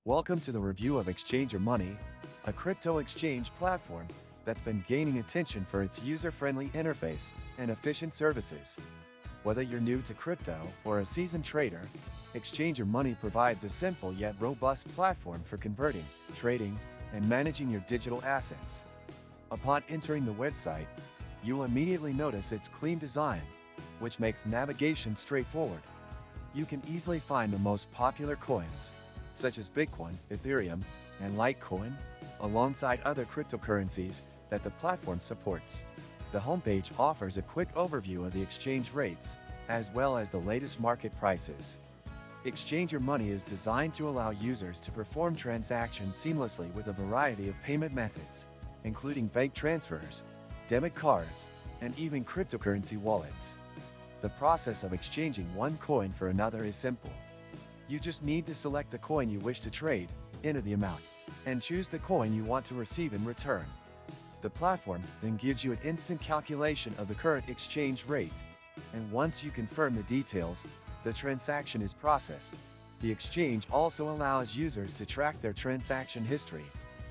Welcome to the review of Exchange Your Money, a crypto exchange platform that's been gaining attention for its user-friendly interface and efficient services. Whether you're new to crypto or a seasoned trader, Exchange Your Money provides a simple yet robust platform for converting, trading, and managing your digital assets. Upon entering the website, you'll immediately notice its clean design, which makes navigation straightforward. You can easily find the most popular coins, such as Bitcoin, Ethereum, and Litecoin, alongside other cryptocurrencies that the platform supports. The homepage offers a quick overview of the exchange rates, as well as the latest market prices. Exchange Your Money is designed to allow users to perform transactions seamlessly with a variety of payment methods, including bank transfers, debit cards, and even cryptocurrency wallets. The process of exchanging one coin for another is simple. You just need to select the coin you wish to trade, enter the amount, and choose the coin you want to receive in return. The platform then gives you an instant calculation of the current exchange rate, and once you confirm the details, the transaction is processed. The exchange also allows users to track their transaction history,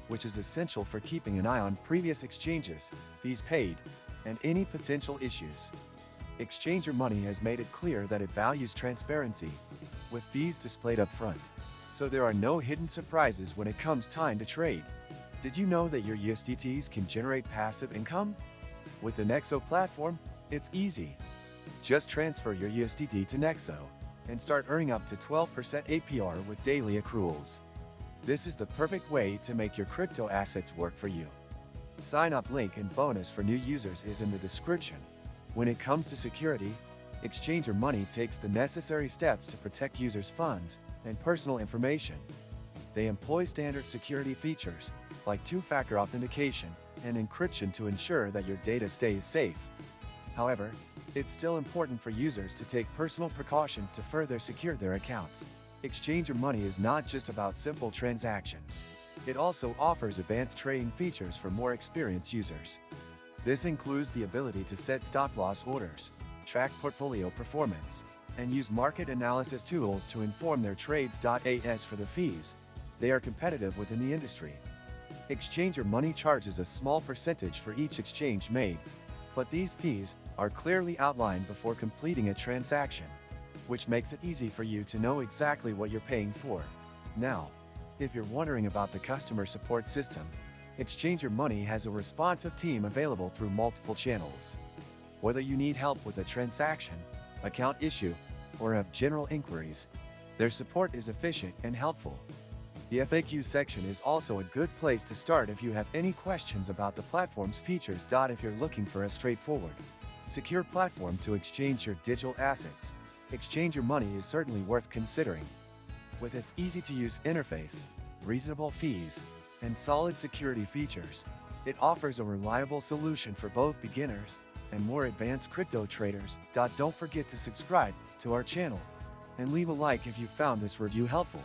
which is essential for keeping an eye on previous exchanges, fees paid, and any potential issues. Exchange Your Money has made it clear that it values transparency, with fees displayed up front, so there are no hidden surprises when it comes time to trade. Did you know that your USDTs can generate passive income? With the Nexo platform, it's easy. Just transfer your USDT to Nexo and start earning up to 12% APR with daily accruals. This is the perfect way to make your crypto assets work for you. Sign up link and bonus for new users is in the description. When it comes to security, Exchange Your Money takes the necessary steps to protect users' funds and personal information. They employ standard security features like two-factor authentication and encryption to ensure that your data stays safe. However, it's still important for users to take personal precautions to further secure their accounts. Exchange Your Money is not just about simple transactions. It also offers advanced trading features for more experienced users. This includes the ability to set stop-loss orders, track portfolio performance, and use market analysis tools to inform their trades. As for the fees, they are competitive within the industry. Exchange Your Money charges a small percentage for each exchange made, but these fees are clearly outlined before completing a transaction, which makes it easy for you to know exactly what you're paying for. Now, if you're wondering about the customer support system, Exchange Your Money has a responsive team available through multiple channels. Whether you need help with a transaction, account issue, or have general inquiries, their support is efficient and helpful. The FAQ section is also a good place to start if you have any questions about the platform's features. If you're looking for a straightforward, secure platform to exchange your digital assets, Exchange Your Money is certainly worth considering. With its easy-to-use interface, reasonable fees, and solid security features, it offers a reliable solution for both beginners and more advanced crypto traders. Don't forget to subscribe to our channel and leave a like if you found this review helpful.